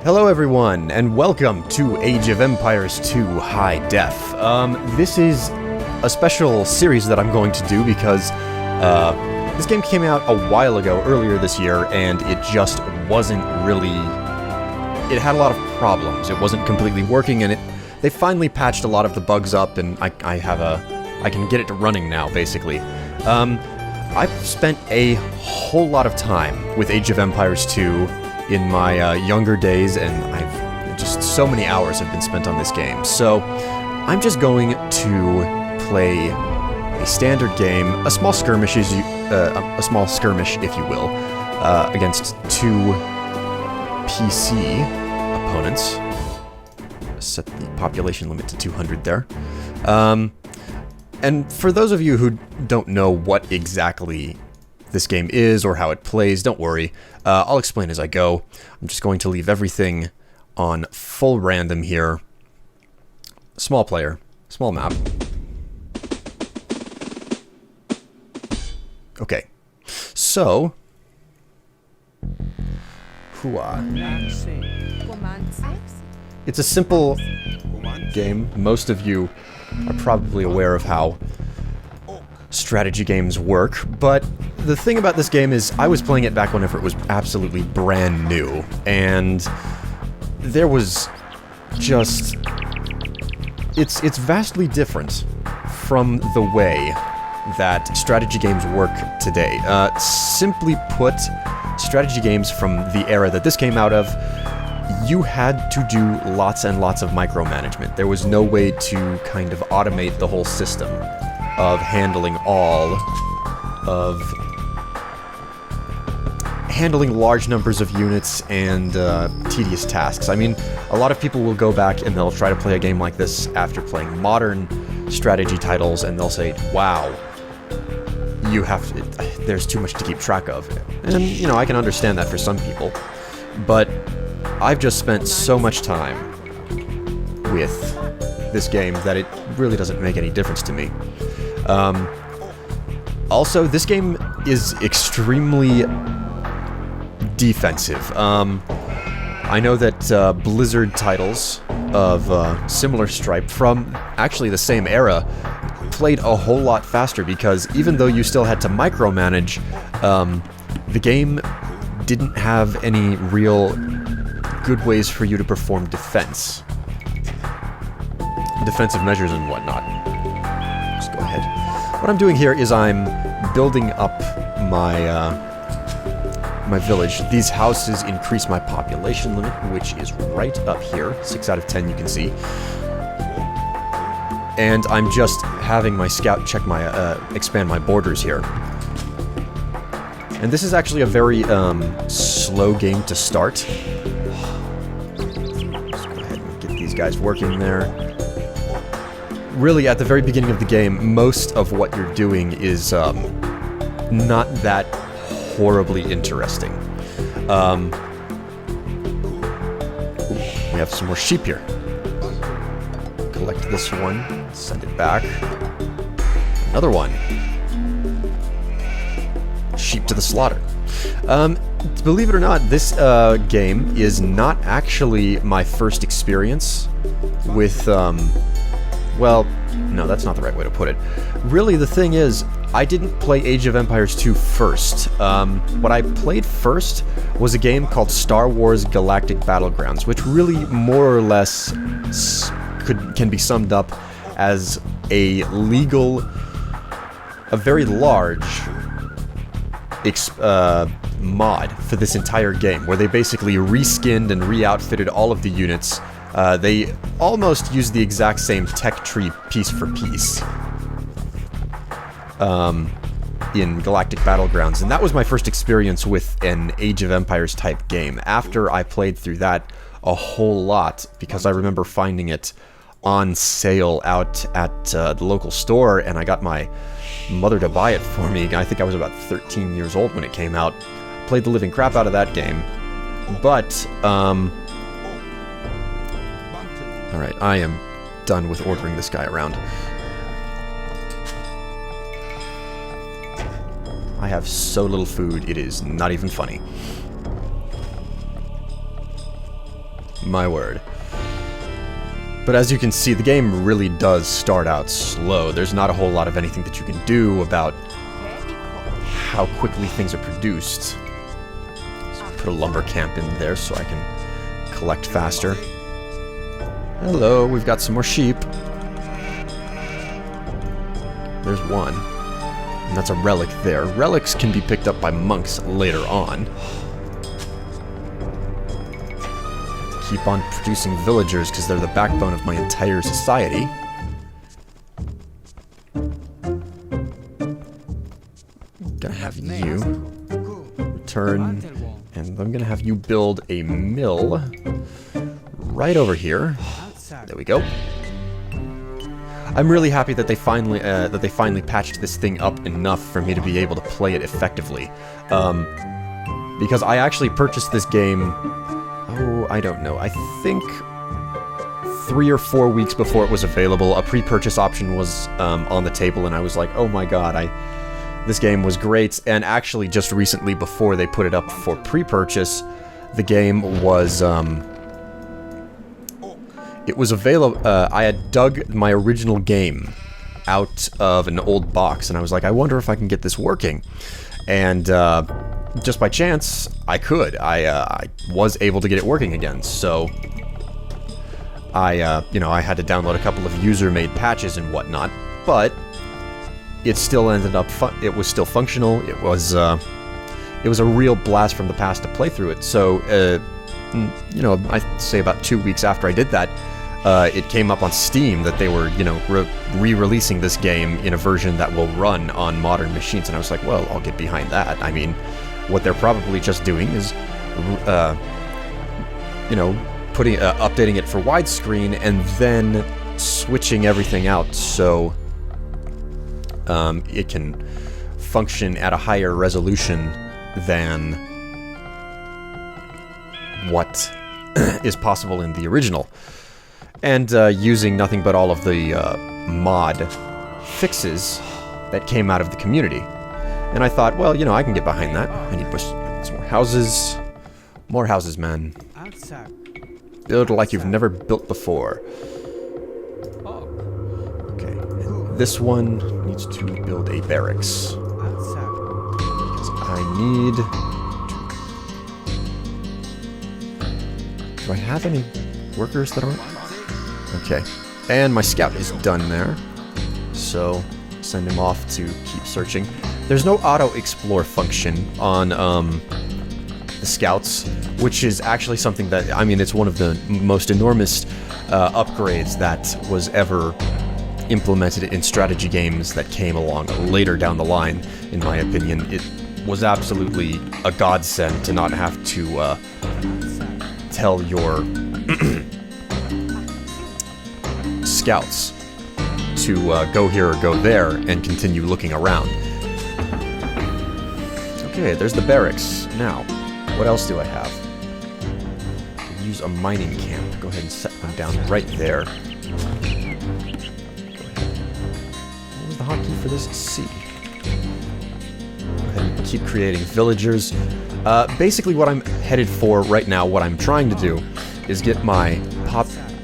Hello everyone, and welcome to Age of Empires 2 High Def. This is a special series that I'm going to do because this game came out a while ago, earlier this year, and it just wasn't really... It had a lot of problems. It wasn't completely working, and they finally patched a lot of the bugs up, and I can get it running now, basically. I've spent a whole lot of time with Age of Empires 2 in my younger days, and just so many hours have been spent on this game. So I'm just going to play a standard game, a small skirmish, if you will, against two PC opponents. Set the population limit to 200 there. And for those of you who don't know what exactly this game is or how it plays, don't worry. I'll explain as I go. I'm just going to leave everything on full random here. Small player, small map. Okay, so... It's a simple game. Most of you are probably aware of how strategy games work, but the thing about this game is I was playing it back whenever it was absolutely brand new, and there was just... It's vastly different from the way that strategy games work today. Simply put, strategy games from the era that this came out of, you had to do lots and lots of micromanagement. There was no way to kind of automate the whole system of handling large numbers of units and tedious tasks. I mean, a lot of people will go back and they'll try to play a game like this after playing modern strategy titles, and they'll say, wow, there's too much to keep track of. And, you know, I can understand that for some people, but I've just spent so much time with this game that it really doesn't make any difference to me. Also, this game is extremely defensive. I know that Blizzard titles of similar Stripe from actually the same era played a whole lot faster, because even though you still had to micromanage, the game didn't have any real good ways for you to perform defensive measures and whatnot. Just go ahead. What I'm doing here is I'm building up my my village. These houses increase my population limit, which is right up here. 6 out of 10 you can see. And I'm just having my scout check my expand my borders here. And this is actually a very slow game to start. Just go ahead and get these guys working there. Really, at the very beginning of the game, most of what you're doing is not that horribly interesting. We have some more sheep here. Collect this one, send it back. Another one. Sheep to the slaughter. Believe it or not, this game is not actually my first experience with... well, no, that's not the right way to put it. Really, the thing is, I didn't play Age of Empires 2 first. What I played first was a game called Star Wars Galactic Battlegrounds, which really more or less can be summed up as a very large mod for this entire game, where they basically reskinned and re-outfitted all of the units. They almost use the exact same tech tree piece for piece in Galactic Battlegrounds, and that was my first experience with an Age of Empires type game. After I played through that a whole lot, because I remember finding it on sale out at the local store, and I got my mother to buy it for me. I think I was about 13 years old when it came out. Played the living crap out of that game, but alright, I am done with ordering this guy around. I have so little food, it is not even funny. My word. But as you can see, the game really does start out slow. There's not a whole lot of anything that you can do about how quickly things are produced. So put a lumber camp in there so I can collect faster. Hello, we've got some more sheep. There's one. And that's a relic there. Relics can be picked up by monks later on. Keep on producing villagers because they're the backbone of my entire society. Gonna have you return, and I'm gonna have you build a mill right over here. There we go. I'm really happy that they finally patched this thing up enough for me to be able to play it effectively. Because I actually purchased this game. Oh, I don't know. I think 3 or 4 weeks before it was available, a pre-purchase option was on the table, and I was like, oh my god, this game was great. And actually, just recently, before they put it up for pre-purchase, the game was it was available. I had dug my original game out of an old box, and I was like, I wonder if I can get this working. And just by chance, I could. I was able to get it working again. So I had to download a couple of user-made patches and whatnot, but it still ended up. It was still functional. It was a real blast from the past to play through it. So I'd say about 2 weeks after I did that, it came up on Steam that they were, re-releasing this game in a version that will run on modern machines, and I was like, well, I'll get behind that. I mean, what they're probably just doing is, updating it for widescreen and then switching everything out so it can function at a higher resolution than what is possible in the original. And using nothing but all of the mod fixes that came out of the community. And I thought, well, I can get behind that. I need some more houses. More houses, man. Build like you've never built before. Okay, and this one needs to build a barracks. Because I need to... Do I have any workers that aren't? Okay, and my scout is done there, so send him off to keep searching. There's no auto-explore function on the scouts, which is actually something that, it's one of the most enormous upgrades that was ever implemented in strategy games that came along later down the line, in my opinion. It was absolutely a godsend to not have to tell your scouts to go here or go there and continue looking around. Okay, there's the barracks. Now, what else do I have? I could use a mining camp. Go ahead and set one down right there. Go ahead. What was the hotkey for this? C. Go ahead and keep creating villagers. Basically what I'm headed for right now, what I'm trying to do, is get my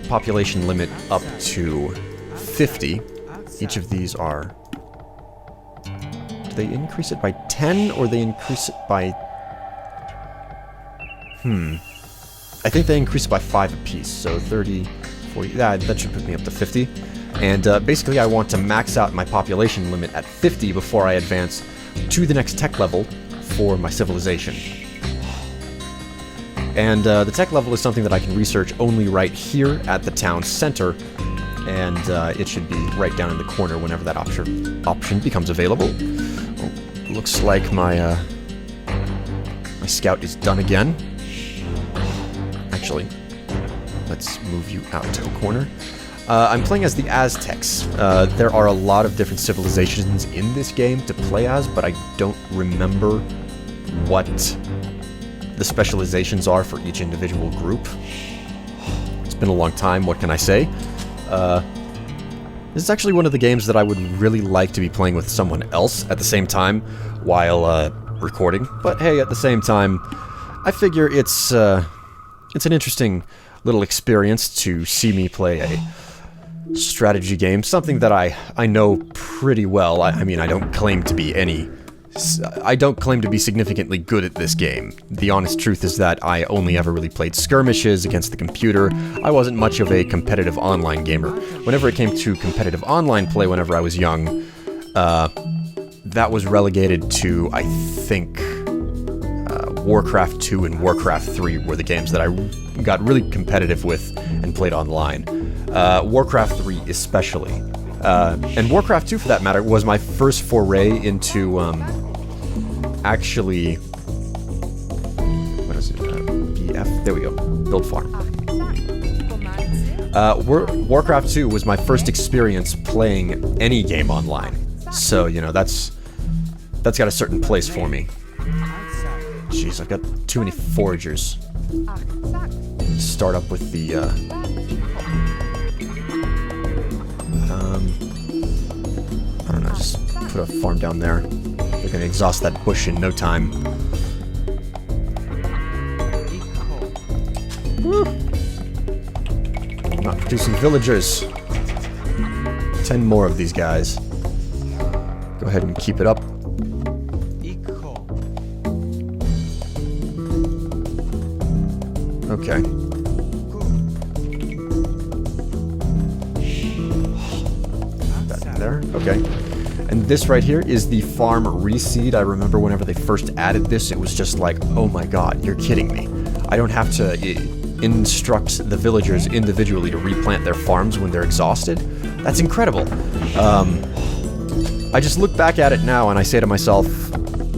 population limit up to 50. Each of these are... Do they increase it by 10, or they increase it by... I think they increase it by 5 apiece, so 30, 40... that should put me up to 50. And basically I want to max out my population limit at 50 before I advance to the next tech level for my civilization. And the tech level is something that I can research only right here at the town center, and it should be right down in the corner whenever that option becomes available. Oh, looks like my scout is done again. Actually, let's move you out to a corner. I'm playing as the Aztecs. There are a lot of different civilizations in this game to play as, but I don't remember what the specializations are for each individual group. It's been a long time, what can I say? This is actually one of the games that I would really like to be playing with someone else at the same time while recording. But hey, at the same time, I figure it's an interesting little experience to see me play a strategy game, something that I know pretty well. I mean, I don't claim to be significantly good at this game. The honest truth is that I only ever really played skirmishes against the computer. I wasn't much of a competitive online gamer. Whenever it came to competitive online play whenever I was young, that was relegated to, I think, Warcraft 2 and Warcraft 3 were the games that I got really competitive with and played online. Warcraft 3 especially. And Warcraft 2, for that matter, was my first foray into, actually... What is it? BF? There we go. Build farm. Warcraft 2 was my first experience playing any game online. So, you know, that's got a certain place for me. Jeez, I've got too many foragers. Start up with the, I don't know, just put a farm down there. They're gonna exhaust that bush in no time. Woo. I'm not producing villagers. 10 more of these guys. Go ahead and keep it up. Okay. That in there. Okay. And this right here is the farm reseed. I remember whenever they first added this, it was just like, oh my god, you're kidding me. I don't have to instruct the villagers individually to replant their farms when they're exhausted. That's incredible. I just look back at it now and I say to myself,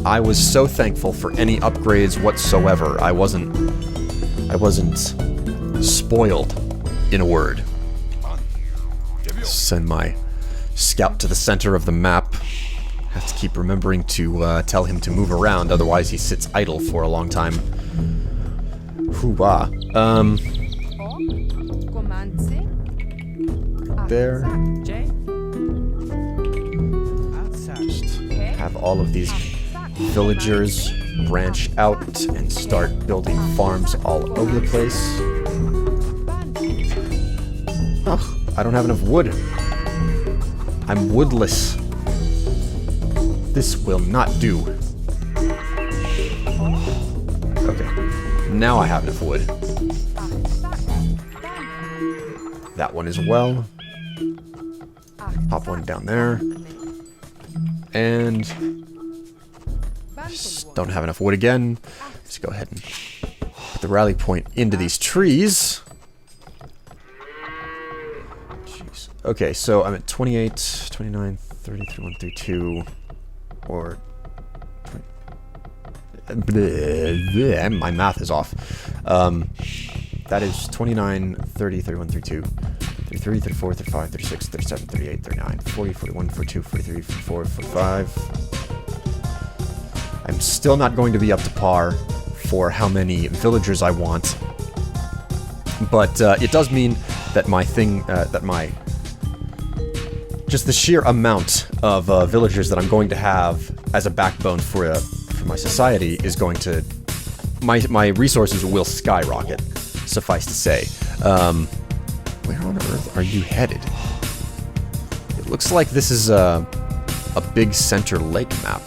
I was so thankful for any upgrades whatsoever. I wasn't spoiled, in a word. Send my scout to the center of the map. Have to keep remembering to tell him to move around, otherwise he sits idle for a long time. Hoo-ah. There. Just have all of these villagers branch out and start building farms all over the place. Ugh, I don't have enough wood. I'm woodless. This will not do. Okay, now I have enough wood. That one as well. Pop one down there. And just don't have enough wood again. Let's go ahead and put the rally point into these trees. Jeez. Okay, so I'm at 28, 29, 30, 31, 32, or... my math is off. That is 29, 30, 31, 32, 33, 34, 35, 36, 37, 38, 39, 40, 41, 42, 43, 44, 45... I'm still not going to be up to par for how many villagers I want, but it does mean that my thing, just the sheer amount of villagers that I'm going to have as a backbone for my society is going to, my resources will skyrocket, suffice to say. Where on earth are you headed? It looks like this is a big center lake map.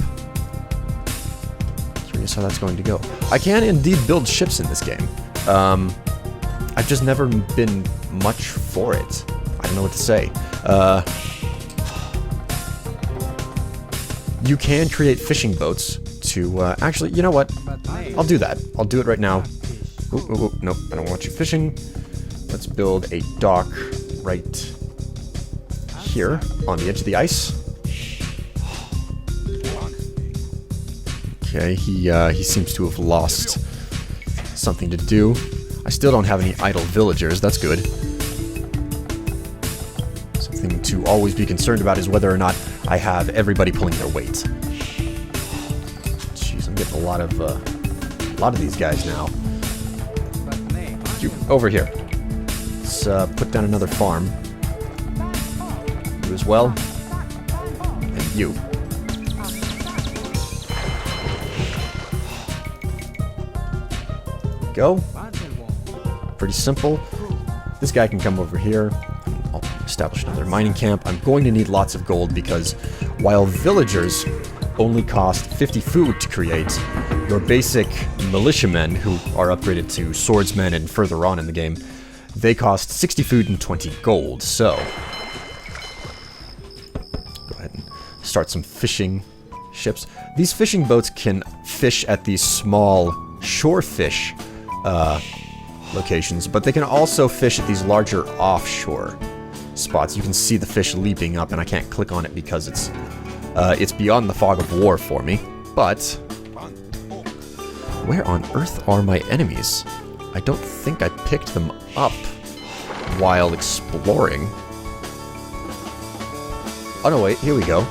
How that's going to go. I can indeed build ships in this game. I've just never been much for it. I don't know what to say. You can create fishing boats to, actually, you know what? I'll do that. I'll do it right now. Ooh, nope, I don't want you fishing. Let's build a dock right here on the edge of the ice. Okay, he seems to have lost something to do. I still don't have any idle villagers, that's good. Something to always be concerned about is whether or not I have everybody pulling their weight. Jeez, I'm getting a lot of these guys now. You, over here. Let's put down another farm. You as well. And you. Go. Pretty simple. This guy can come over here. I'll establish another mining camp. I'm going to need lots of gold because while villagers only cost 50 food to create, your basic militiamen, who are upgraded to swordsmen and further on in the game, they cost 60 food and 20 gold. So, go ahead and start some fishing ships. These fishing boats can fish at these small shore fish locations, but they can also fish at these larger offshore spots. You can see the fish leaping up, and I can't click on it because it's beyond the fog of war for me. But where on earth are my enemies? I don't think I picked them up while exploring. Oh no, wait, here we go.